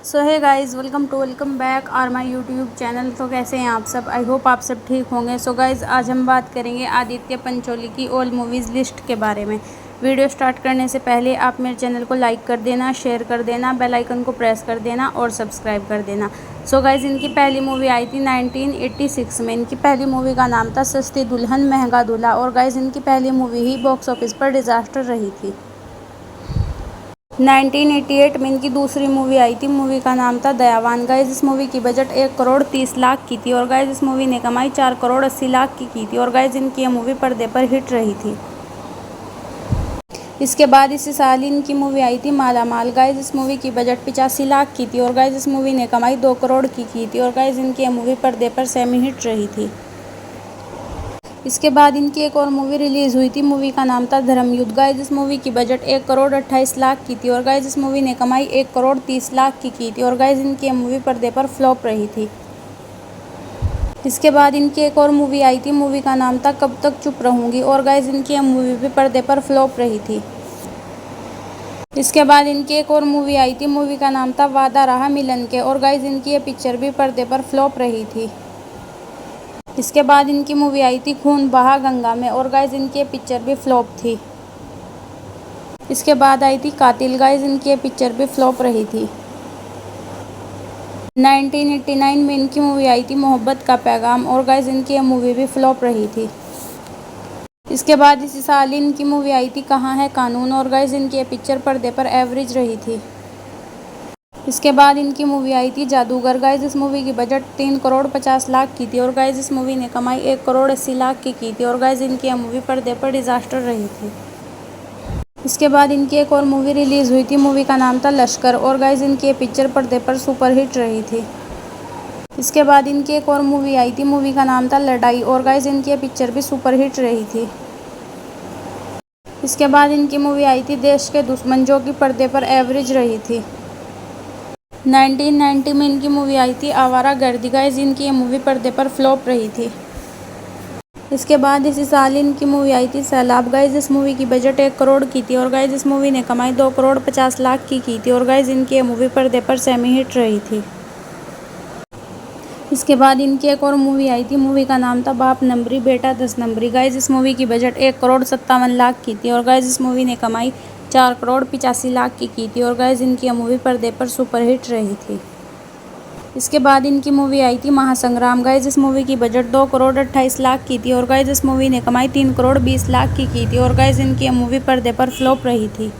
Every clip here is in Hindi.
सो है गाइज़, वेलकम बैक और माय यूट्यूब चैनल। तो कैसे हैं आप सब? आई होप आप सब ठीक होंगे। सो गाइज़, आज हम बात करेंगे आदित्य पंचोली की ऑल मूवीज़ लिस्ट के बारे में। वीडियो स्टार्ट करने से पहले आप मेरे चैनल को लाइक कर देना, शेयर कर देना, बेल आइकन को प्रेस कर देना और सब्सक्राइब कर देना। सो गाइज़, इनकी पहली मूवी आई थी 1986 में। इनकी पहली मूवी का नाम था सस्ती दुल्हन महंगा दूल्हा। और गाइज़, इनकी पहली मूवी ही बॉक्स ऑफिस पर डिज़ास्टर रही थी। 1988 में इनकी दूसरी मूवी आई थी। मूवी का नाम था दयावान। गाइस, इस मूवी की बजट 1 करोड़ 30 लाख की थी और गाइस इस मूवी ने कमाई 4 करोड़ 80 लाख की थी और गाइस इनकी ये मूवी पर्दे पर हिट रही थी। इसके बाद इसी साल इनकी मूवी आई थी माला माल। गाइस, इस मूवी की बजट 85 लाख की थी और गाइस इस मूवी ने कमाई 2 करोड़ की थी और गाइस इनकी ये मूवी पर्दे पर सेमी हिट रही थी। इसके बाद इनकी एक और मूवी रिलीज़ हुई थी। मूवी का नाम था धर्मयुद्ध। गाइस, इस मूवी की बजट 1 करोड़ 28 लाख की थी और गाइस इस मूवी ने कमाई 1 करोड़ 30 लाख की थी और गाइस इनकी मूवी पर्दे पर फ्लॉप रही थी। इसके बाद इनकी एक और मूवी आई थी। मूवी का नाम था कब तक चुप रहूंगी और गाइस इनकी मूवी भी पर्दे पर फ्लॉप रही थी। इसके बाद इनकी एक और मूवी आई थी। मूवी का नाम था वादा रहा मिलन के और गाइस इनकी ये पिक्चर भी पर्दे पर फ्लॉप रही थी। इसके बाद इनकी मूवी आई थी खून बहा गंगा में और गाइस इनकी पिक्चर भी फ्लॉप थी। इसके बाद आई थी कातिल। गाइस, इनकी पिक्चर भी फ्लॉप रही थी। 1989 में इनकी मूवी आई थी मोहब्बत का पैगाम और गाइस इनकी मूवी भी फ्लॉप रही थी। इसके बाद इसी साल इनकी मूवी आई थी कहाँ है कानून और गाइस इनकी पिक्चर पर्दे पर एवरेज रही थी। इसके बाद इनकी मूवी आई थी जादूगर। गाइस, इस मूवी की बजट 3 करोड़ 50 लाख की थी और गाइस इस मूवी ने कमाई 1 करोड़ 80 लाख की थी और गाइस इनकी मूवी पर्दे पर डिज़ास्टर रही थी। इसके बाद इनकी एक और मूवी रिलीज़ हुई थी। मूवी का नाम था लश्कर और गाइस इनकी पिक्चर पर्दे पर सुपरहिट रही थी। इसके बाद इनकी एक और मूवी आई थी। मूवी का नाम था लड़ाई और गाइस इनकी पिक्चर भी सुपरहिट रही थी। इसके बाद इनकी मूवी आई थी देश के दुश्मन जो कि पर्दे पर एवरेज रही थी। 1990 में इनकी मूवी आई थी आवारा गर्दी। गाइस, इनकी ये मूवी पर्दे पर फ्लॉप रही थी। इसके बाद इसी साल इनकी मूवी आई थी सैलाब। गाइस, इस मूवी की बजट 1 करोड़ की थी और गाइस इस मूवी ने कमाई 2 करोड़ 50 लाख की थी और गाइस इनकी ये मूवी पर्दे पर सेमी हिट रही थी। इसके बाद इनकी एक और मूवी आई थी। मूवी का नाम था बाप नंबरी बेटा 10 नंबरी। गाइस, इस मूवी की बजट 1 करोड़ 57 लाख की थी और गाइस इस मूवी ने कमाई 4 करोड़ 85 लाख की थी और गाइस इनकी मूवी पर्दे पर सुपरहिट रही थी। इसके बाद इनकी मूवी आई थी महासंग्राम। गाइस, इस मूवी की बजट 2 करोड़ 28 लाख की थी और गाइस इस मूवी ने कमाई 3 करोड़ 20 लाख की थी और गाइस इनकी मूवी पर्दे पर फ्लॉप रही थी।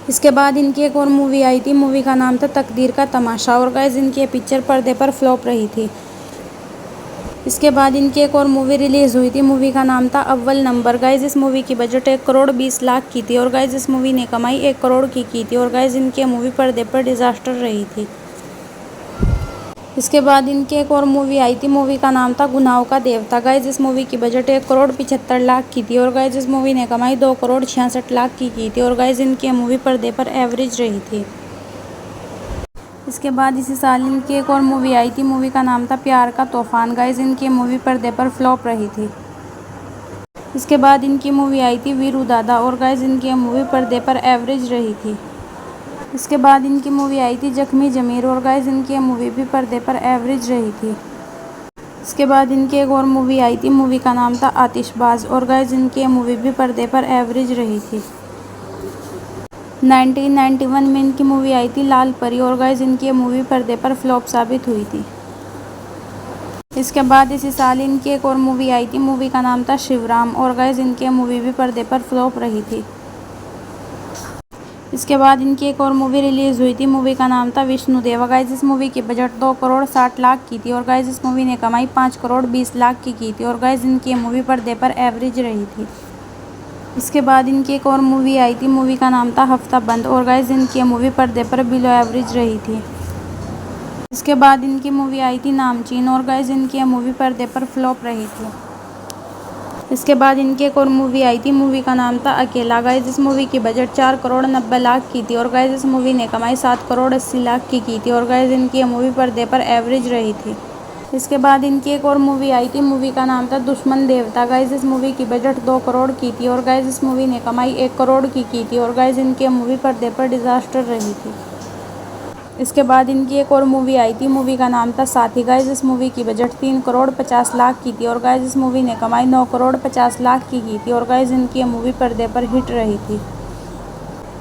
इसके बाद इनकी एक और मूवी आई थी। मूवी का नाम था तकदीर का तमाशा और गाइस इनकी पिक्चर पर्दे पर फ्लॉप रही थी। इसके बाद इनकी एक और मूवी रिलीज़ हुई थी। मूवी का नाम था अव्वल नंबर। गाइस, इस मूवी की बजट 1 करोड़ 20 लाख की थी और गाइस इस मूवी ने कमाई 1 करोड़ की थी और गाइस इनकी मूवी पर्दे पर डिज़ास्टर रही थी। इसके बाद इनकी एक और मूवी आई थी। मूवी का नाम था गुनाहों का देवता। गाइस, इस मूवी की बजट 1 करोड़ 75 लाख की थी और गाइस इस मूवी ने कमाई 2 करोड़ 66 लाख की थी और गाइस इनकी मूवी पर्दे पर एवरेज रही थी। इसके बाद इसी साल इनकी एक और मूवी आई थी। मूवी का नाम था प्यार का तूफान। गाइस, इनकी मूवी पर्दे पर फ्लॉप रही थी। इसके बाद इनकी मूवी आई थी वीरू दादा और गाइस इनकी मूवी पर्दे पर एवरेज रही थी। इसके बाद इनकी मूवी आई थी जख्मी जमीर और गाइस इनकी मूवी भी पर्दे पर एवरेज रही थी। इसके बाद इनकी एक और मूवी आई थी। मूवी का नाम था आतिशबाज और गाइस इनकी मूवी भी पर्दे पर एवरेज रही थी। 1991 में इनकी मूवी आई थी लाल परी और गाइस इनकी मूवी पर्दे पर फ्लॉप साबित हुई थी। इसके बाद इसी साल इनकी एक और मूवी आई थी। मूवी का नाम था शिवराम और गाइस इनकी मूवी भी पर्दे पर फ्लॉप रही थी। इसके बाद इनकी एक और मूवी रिलीज़ हुई थी। मूवी का नाम था विष्णुदेवा। गाइस, इस मूवी की बजट 2 करोड़ 60 लाख की थी और गाइस इस मूवी ने कमाई 5 करोड़ 20 लाख की थी और गाइस इनकी मूवी पर्दे पर एवरेज रही थी। इसके बाद इनकी एक और मूवी आई थी। मूवी का नाम था हफ्ता बंद और गाइस इनकी मूवी पर्दे पर बिलो एवरेज रही थी। इसके बाद इनकी मूवी आई थी नामचीन और गाइस इनकी मूवी पर्दे पर फ्लॉप रही थी। इसके बाद इनकी एक और मूवी आई थी। मूवी का नाम था अकेला। गाइस, इस मूवी की बजट 4 करोड़ 90 लाख की थी और गाइस इस मूवी ने कमाई 7 करोड़ 80 लाख की थी और गाइस इनकी मूवी पर्दे पर एवरेज रही थी। इसके बाद इनकी एक और मूवी आई थी। मूवी का नाम था दुश्मन देवता। गाइस, इस मूवी की बजट 2 करोड़ की थी और गाइस इस मूवी ने कमाई 1 करोड़ की थी और गाइस इनकी मूवी पर्दे पर डिज़ास्टर रही थी। इसके बाद इनकी एक और मूवी आई थी, मूवी का नाम था साथी। गाइस इस मूवी की बजट 3 करोड़ 50 लाख की थी और गाइस इस मूवी ने कमाई 9 करोड़ 50 लाख की थी और गाइस इनकी ये मूवी पर्दे पर हिट रही थी।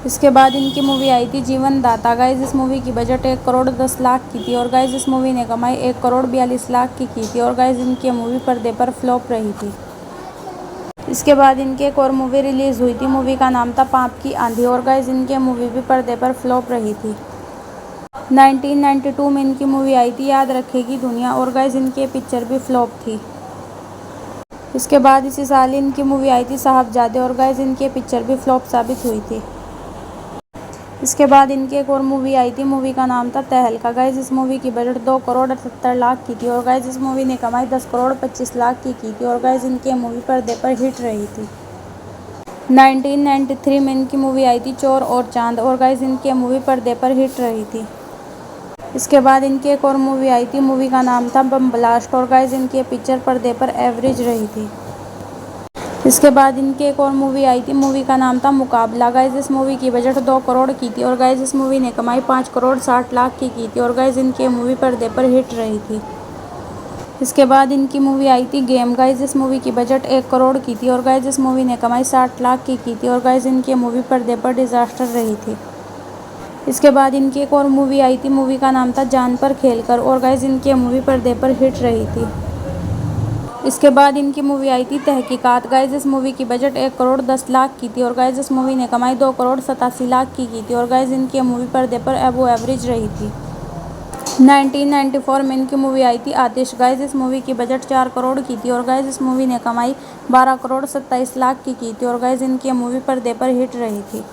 इसके बाद इनकी मूवी आई थी जीवन दाता। गाइस इस मूवी की बजट 1 करोड़ 10 लाख की थी और गाइस इस मूवी ने कमाई 1 करोड़ 42 लाख की थी और गाइस इनकी मूवी पर्दे पर फ्लॉप रही थी। इसके बाद इनकी एक और मूवी रिलीज़ हुई थी, मूवी का नाम था पाप की आंधी और गाइस इनकी मूवी भी पर्दे पर फ्लॉप रही थी। 1992 में इनकी मूवी आई थी याद रखेगी दुनिया और गाइस इनकी पिक्चर भी फ्लॉप थी। इसके बाद इसी साल इनकी मूवी आई थी साहबजादे और गाइस इनकी पिक्चर भी फ्लॉप साबित हुई थी। इसके बाद इनकी एक और मूवी आई थी, मूवी का नाम था तहलका। गाइस इस मूवी की बजट 2 करोड़ 78 लाख की थी और गाइस इस मूवी ने कमाई 10 करोड़ 25 लाख की थी और गाइस इनकी मूवी पर्दे पर हिट रही थी। 1993 में इनकी मूवी आई थी चोर और चांद और गाइस इनकी मूवी पर्दे पर हिट रही थी। इसके बाद इनकी एक और मूवी आई थी, मूवी का नाम था बम ब्लास्ट और गाइस इनकी पिक्चर पर्दे पर एवरेज रही थी। इसके बाद इनकी एक और मूवी आई थी, मूवी का नाम था मुकाबला। गाइस इस मूवी की बजट 2 करोड़ की थी और गाइस इस मूवी ने कमाई 5 करोड़ 60 लाख की थी और गाइस इनकी मूवी पर्दे पर हिट रही थी। इसके बाद इनकी मूवी आई थी गेम। गाइस इस मूवी की बजट 1 करोड़ की थी और गाइस इस मूवी ने कमाई 60 लाख की थी और गाइस इनकी मूवी पर्दे पर डिजास्टर रही थी। इसके बाद इनकी एक और मूवी आई थी, मूवी का नाम था जान पर खेलकर और गाइस इनकी मूवी पर्दे पर हिट रही थी। इसके बाद इनकी मूवी आई थी तहकीकात। गाइस इस मूवी की बजट 1 करोड़ 10 लाख की थी और गाइस इस मूवी ने कमाई 2 करोड़ 87 लाख की थी और गाइस इनकी मूवी पर्दे पर अबव एवरेज रही थी। 1994 में इनकी मूवी आई थी आतिश। गाइस इस मूवी की बजट 4 करोड़ की थी और गाइस इस मूवी ने कमाई 12 करोड़ 27 लाख की थी और गाइस इनकी मूवी पर्दे पर हिट रही थी।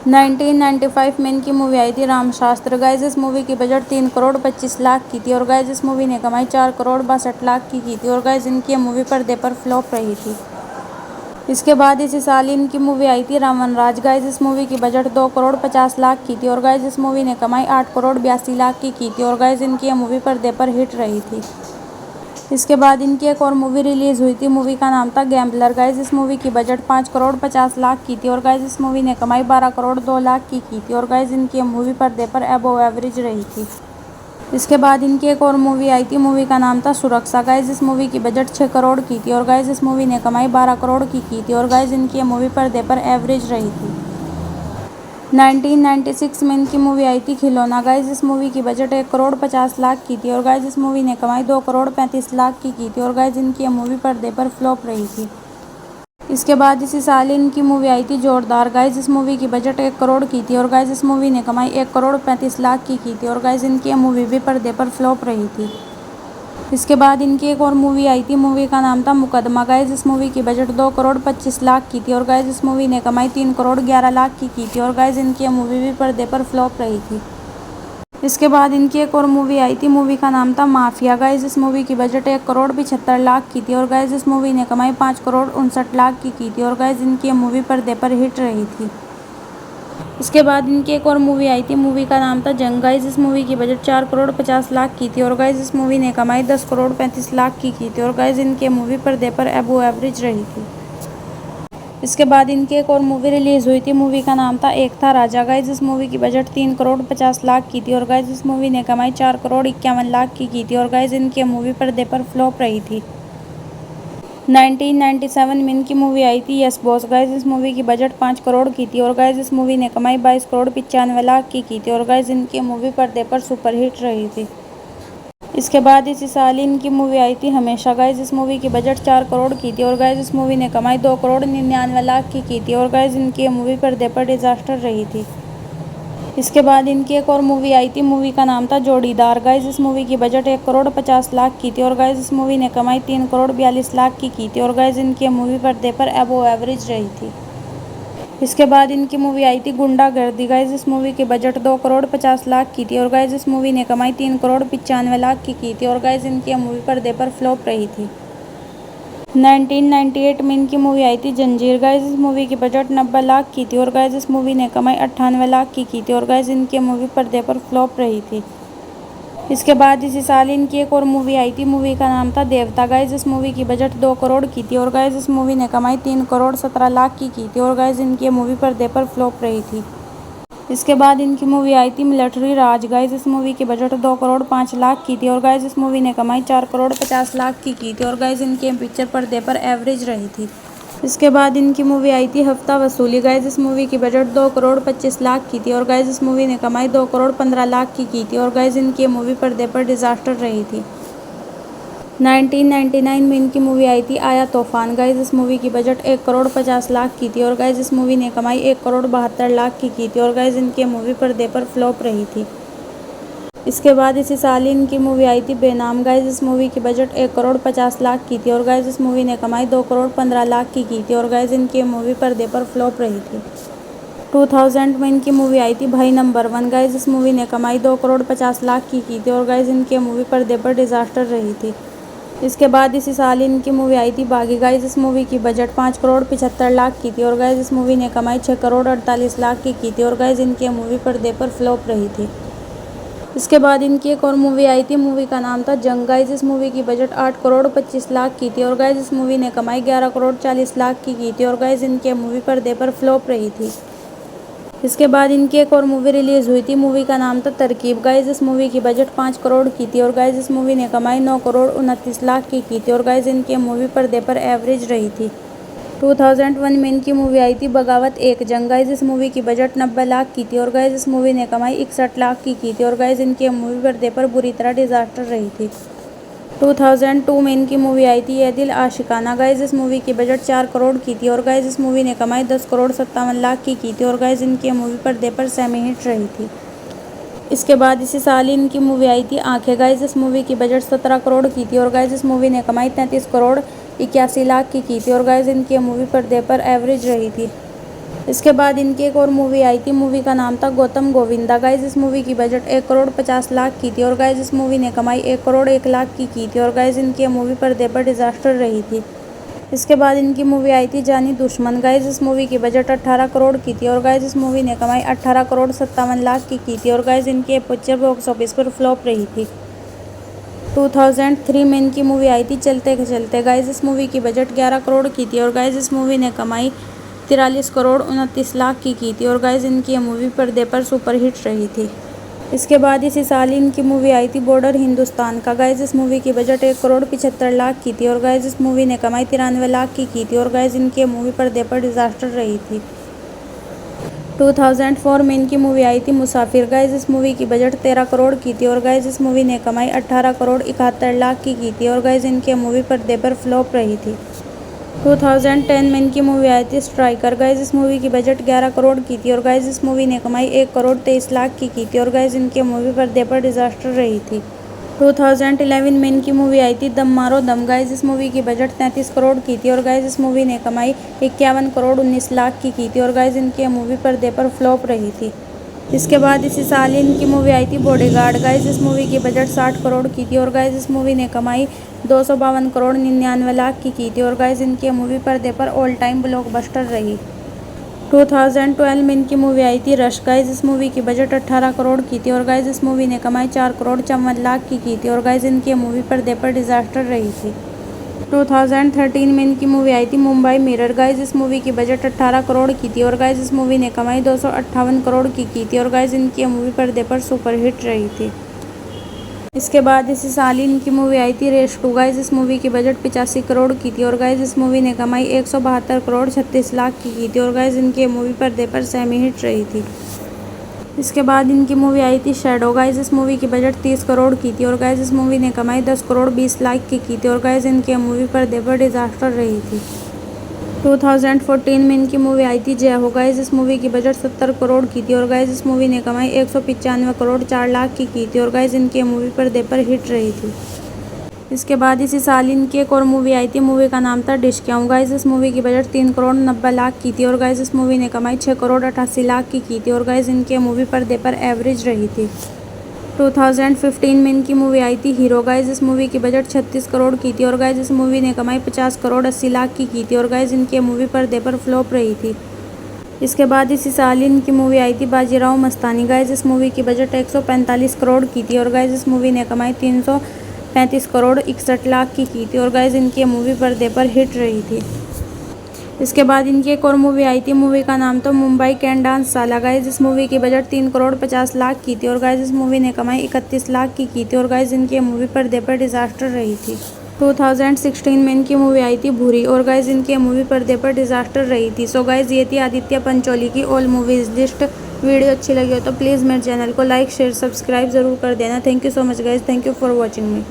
1995 में इनकी मूवी आई थी रामशास्त्र। गाइस इस मूवी की बजट 3 करोड़ 25 लाख की थी और गाइस इस मूवी ने कमाई 4 करोड़ 62 लाख की थी और गाइस इनकी मूवी पर्दे पर फ्लॉप रही थी। इसके बाद इसी साल इनकी मूवी आई थी रावण राज। गाइस इस मूवी की बजट 2 करोड़ 50 लाख की थी और गाइस इस मूवी ने कमाई 8 करोड़ 82 लाख की थी और गाइस इनकी मूवी पर्दे पर हिट रही थी। इसके बाद इनकी एक और मूवी रिलीज़ हुई थी, मूवी का नाम था गैम्बलर। गाइस इस मूवी की बजट 5 करोड़ 50 लाख की थी और गाइस इस मूवी ने कमाई 12 करोड़ 2 लाख की थी और गाइस इनकी मूवी पर्दे पर अबव एवरेज रही थी। इसके बाद इनकी एक और मूवी आई थी, मूवी का नाम था सुरक्षा। गाइस इस मूवी की बजट 6 करोड़ की थी और गाइस इस मूवी ने कमाई 12 करोड़ की थी और गाइस इनकी मूवी पर्दे पर एवरेज रही थी। 1996 में इनकी मूवी आई थी खिलौना। गाइस इस मूवी की बजट 1 करोड़ 50 लाख की थी और गाइस इस मूवी ने कमाई 2 करोड़ 35 लाख की थी और गाइस इनकी मूवी पर्दे पर फ्लॉप रही थी। इसके बाद इसी साल इनकी मूवी आई थी जोरदार। गाइस इस मूवी की बजट 1 करोड़ की थी और गाइस इस मूवी ने कमाई 1 करोड़ 35 लाख की थी और गाइस इनकी मूवी भी पर्दे पर फ्लॉप रही थी। इसके बाद इनकी एक और मूवी आई थी, मूवी का नाम था मुकदमा। गाइस इस मूवी की बजट 2 करोड़ 25 लाख की थी और गाइस इस मूवी ने कमाई 3 करोड़ 11 लाख की थी और गाइस इनकी मूवी भी पर्दे पर फ्लॉप रही थी। इसके बाद इनकी एक और मूवी आई थी, मूवी का नाम था माफिया। गाइस इस मूवी की बजट 1 करोड़ 75 लाख की थी और गाइस इस मूवी ने कमाई 5 करोड़ 59 लाख की थी और गाइस इनकी मूवी पर्दे पर हिट रही थी। इसके बाद इनकी एक और मूवी आई थी, मूवी का नाम था जंग। गाइस इस मूवी की बजट 4 करोड़ 50 लाख की थी और गाइस इस मूवी ने कमाई 10 करोड़ 35 लाख की थी और गाइस इनके मूवी पर्दे पर अबव एवरेज रही थी। इसके बाद इनकी एक और मूवी रिलीज़ हुई थी, मूवी का नाम था एक था राजा। गाइस इस मूवी की बजट 3 करोड़ 50 लाख की थी और गाइस इस मूवी ने कमाई 4 करोड़ 51 लाख की थी और गाइस इनकी मूवी पर्दे पर फ्लॉप रही थी। 1997 में इनकी मूवी आई थी यस बॉस। गाइस इस मूवी की बजट 5 करोड़ की थी और गाइस इस मूवी ने कमाई 22 करोड़ 95 लाख की थी और गाइस इनकी मूवी पर्दे पर सुपरहिट रही थी। इसके बाद इसी साल इनकी मूवी आई थी हमेशा। गाइस इस मूवी की बजट 4 करोड़ की थी और गाइस इस मूवी ने कमाई 2 करोड़ 99 लाख की थी और गाइस इनकी मूवी पर्दे पर डिजास्टर रही थी। इसके बाद इनकी एक और मूवी आई थी, मूवी का नाम था जोड़ीदार। गाइस इस मूवी की बजट 1 करोड़ 50 लाख की थी और गाइस इस मूवी ने कमाई 3 करोड़ 42 लाख की थी और गाइस इनकी मूवी पर्दे पर अबव एवरेज रही थी। इसके बाद इनकी मूवी आई थी गुंडागर्दी। गाइस इस मूवी की बजट 2 करोड़ 50 लाख की थी और गाइस इस मूवी ने कमाई 3 करोड़ 95 लाख की थी और गाइस इनकी मूवी पर्दे पर फ्लॉप रही थी। 1998 में इनकी मूवी आई थी जंजीर। गाइस इस मूवी की बजट 90 लाख की थी और गाइस इस मूवी ने कमाई 98 लाख की थी और गाइस इनकी मूवी पर्दे पर फ्लॉप रही थी। इसके बाद इसी साल इनकी एक और मूवी आई थी, मूवी का नाम था देवता। गाइस इस मूवी की बजट 2 करोड़ की थी और गाइस इस मूवी ने कमाई 3 करोड़ 17 लाख की थी और गाइस इनकी मूवी पर्दे पर फ्लॉप रही थी। इसके बाद इनकी मूवी आई थी मिलिट्री राज। गाइस इस मूवी की बजट 2 करोड़ 5 लाख की थी और गाइस इस मूवी ने कमाई 4 करोड़ 50 लाख की थी और गाइस इनकी पिक्चर पर्दे पर एवरेज रही थी। इसके बाद इनकी मूवी आई थी हफ्ता वसूली। गाइस इस मूवी की बजट 2 करोड़ 25 लाख की थी और गाइस इस मूवी ने कमाई 2 करोड़ 15 लाख की थी और गाइस इनकी मूवी पर्दे पर डिजास्टर रही थी। 1999 में इनकी मूवी आई थी आया तूफान। गाइस इस मूवी की बजट 1 करोड़ 50 लाख की थी और गाइस इस मूवी ने कमाई 1 करोड़ 72 लाख की थी और गाइस इनकी मूवी पर्दे पर फ्लॉप रही थी। इसके बाद इसी साल इनकी मूवी आई थी बेनाम। गाइस इस मूवी की बजट 1 करोड़ 50 लाख की थी और गाइस इस मूवी ने कमाई 2 करोड़ 15 लाख की थी और गाइस इनकी मूवी पर्दे पर फ्लॉप रही थी। 2000 में इनकी मूवी आई थी भाई नंबर 1। गाइस इस मूवी ने कमाई 2 करोड़ 50 लाख की थी और गाइस इनकी मूवी पर्दे पर डिजास्टर रही थी। इसके बाद इसी साल इनकी मूवी आई थी बागी। गाइस इस मूवी की बजट 5 करोड़ 75 लाख की थी और गाइस इस मूवी ने कमाई 6 करोड़ 48 लाख की थी और गाइस इनकी मूवी पर्दे पर फ्लॉप रही थी। इसके बाद इनकी एक और मूवी आई थी, मूवी का नाम था जंग। गाइस इस मूवी की बजट 8 करोड़ 25 लाख की थी और गाइस इस मूवी ने कमाई 11 करोड़ 40 लाख की थी और गाइस इनके मूवी पर्दे पर फ्लॉप रही थी। इसके बाद इनकी एक और मूवी रिलीज हुई थी, मूवी का नाम था तरकीब। गाइस इस मूवी की बजट 5 करोड़ की थी और गाइस इस मूवी ने कमाई 9 करोड़ 29 लाख की थी और गाइस इनके मूवी पर्दे पर एवरेज रही थी। 2001 में इनकी मूवी आई थी बगावत एक जंग। गाइस इस मूवी की बजट 90 लाख की थी और गाइस इस मूवी ने कमाई 61 लाख की थी और गाइस इनके मूवी पर्दे पर बुरी तरह डिजास्टर रही थी। 2002 में इनकी मूवी आई थी ये दिल आशिकाना। गाइस इस मूवी की बजट 4 करोड़ की थी और गाइस इस मूवी ने कमाई 10 करोड़ 57 लाख की थी और गाइस इनकी मूवी पर्दे पर सेमी हिट रही थी। इसके बाद इसी साल इनकी मूवी आई थी आंखें। गाइस इस मूवी की बजट 17 करोड़ की थी और गाइस इस मूवी ने कमाई 33 करोड़ 81 लाख की थी और गाइस इनकी मूवी पर्दे पर एवरेज रही थी। इसके बाद इनकी एक और मूवी आई थी, मूवी का नाम था गौतम गोविंदा। गाइस इस मूवी की बजट 1 करोड़ 50 लाख की थी और गाइस इस मूवी ने कमाई 1 करोड़ 1 लाख की थी और गाइस इनकी मूवी पर्दे पर डिजास्टर रही थी। इसके बाद इनकी मूवी आई थी जानी दुश्मन। गाइस इस मूवी की बजट 18 करोड़ की थी और गाइस इस मूवी ने कमाई 18 करोड़ 57 लाख की थी और गाइस इनकी पिक्चर बॉक्स ऑफिस पर फ्लॉप रही थी। 2003 में इनकी मूवी आई थी चलते के चलते। गाइस इस मूवी की बजट 11 करोड़ की थी और गाइस इस मूवी ने कमाई 43 करोड़ 29 लाख की थी और गाइस इनकी मूवी पर्दे पर सुपरहिट रही थी। इसके बाद इसी साल इनकी मूवी आई थी बॉर्डर हिंदुस्तान का। गाइस इस मूवी की बजट 1 करोड़ 75 लाख की थी और गाइस इस मूवी ने कमाई 93 लाख की थी और गाइस इनकी मूवी पर्दे पर डिजास्टर रही थी। 2004 में इनकी मूवी आई थी मुसाफिर। गाइस इस मूवी की बजट 13 करोड़ की थी और गाइस इस मूवी ने कमाई 18 करोड़ 71 लाख की थी और गाइस इनकी मूवी पर्दे पर फ्लॉप रही थी। 2010 में इनकी मूवी आई थी स्ट्राइकर। गाइस इस मूवी की बजट 11 करोड़ की थी और गाइस इस मूवी ने कमाई 1 करोड़ 23 लाख की थी और गाइस इनकी मूवी पर्दे पर डिजास्टर रही थी। 2011 में इनकी मूवी आई थी दम मारो दम। गाइस इस मूवी की बजट 33 करोड़ की थी और गाइस इस मूवी ने कमाई 51 करोड़ 19 लाख की थी और गाइस इनकी मूवी पर्दे पर फ्लॉप रही थी। इसके बाद इसी साल इनकी मूवी आई थी बॉडीगार्ड। गाइस इस मूवी की बजट 60 करोड़ की थी और गाइस इस मूवी ने कमाई 252 करोड़ 99 लाख की थी और गाइस इनकी मूवी पर्दे पर ऑल टाइम ब्लॉकबस्टर रही। 2012 में इनकी मूवी आई थी रश। गाइस इस मूवी की बजट 18 करोड़ की थी और गाइस इस मूवी ने कमाई 4 करोड़ 54 लाख की थी और गाइस इनकी मूवी पर्दे पर डिजास्टर रही थी। 2013 में इनकी मूवी आई थी मुंबई मिरर। गाइस इस मूवी की बजट 18 करोड़ की थी और गाइस इस मूवी ने कमाई 258 करोड़ की थी और गाइस इनकी मूवी पर्दे पर सुपरहिट रही थी। इसके बाद इसी साल इनकी मूवी आई थी रेस 2। गाइस इस मूवी की बजट 85 करोड़ की थी और गाइस इस मूवी ने कमाई 172 करोड़ 36 लाख की थी और गाइस इनकी मूवी पर्दे पर सेमी हिट रही थी। इसके बाद इनकी मूवी आई थी शैडो। गाइस इस मूवी की बजट 30 करोड़ की थी और गाइस इस मूवी ने कमाई 10 करोड़ 20 लाख की थी और गाइस इनकी मूवी पर्दे पर डिजास्टर रही थी। 2014 में इनकी मूवी आई थी जय हो। गाइस इस मूवी की बजट 70 करोड़ की थी और गाइस इस मूवी ने कमाई 195 करोड़ 4 लाख की थी और गाइस इनकी मूवी पर्दे पर हिट रही थी। इसके बाद इसी साल इनकी एक और मूवी आई थी, मूवी का नाम था डिश क्या हूँ। गाइस इस मूवी की बजट 3 करोड़ 90 लाख की थी और गाइस इस मूवी ने कमाई 6 करोड़ 88 लाख की थी और गाइस इनकी मूवी पर्दे पर एवरेज रही थी। 2015 में इनकी मूवी आई थी हीरो। गाइस इस मूवी की बजट 36 करोड़ की थी और गाइस इस मूवी ने कमाई 50 करोड़ 80 लाख की थी और गाइस इनकी मूवी पर्दे पर फ्लॉप रही थी। इसके बाद इसी साल इनकी मूवी आई थी बाजीराव मस्तानी। गाइस इस मूवी की बजट 145 करोड़ की थी और गाइस इस मूवी ने कमाई 335 करोड़ 61 लाख की थी और गाइस इनकी मूवी पर्दे पर हिट रही थी। इसके बाद इनकी एक और मूवी आई थी, मूवी का नाम था मुंबई कैन डांस साला। गाइज इस मूवी की बजट 3,50,00,000 की थी और गाइज इस मूवी ने कमाई 31 लाख की थी और गाइज इनकी मूवी पर्दे पर डिजास्टर रही थी। 2016 में इनकी मूवी आई थी भूरी और गाइज इनकी मूवी पर्दे पर डिजास्टर रही थी। सो गाइज ये थी आदित्य पंचोली की ऑल मूवीज लिस्ट। वीडियो अच्छी लगी हो तो प्लीज़ मेरे चैनल को लाइक शेयर सब्सक्राइब जरूर कर देना। Thank you so much guys, thank you for watching me.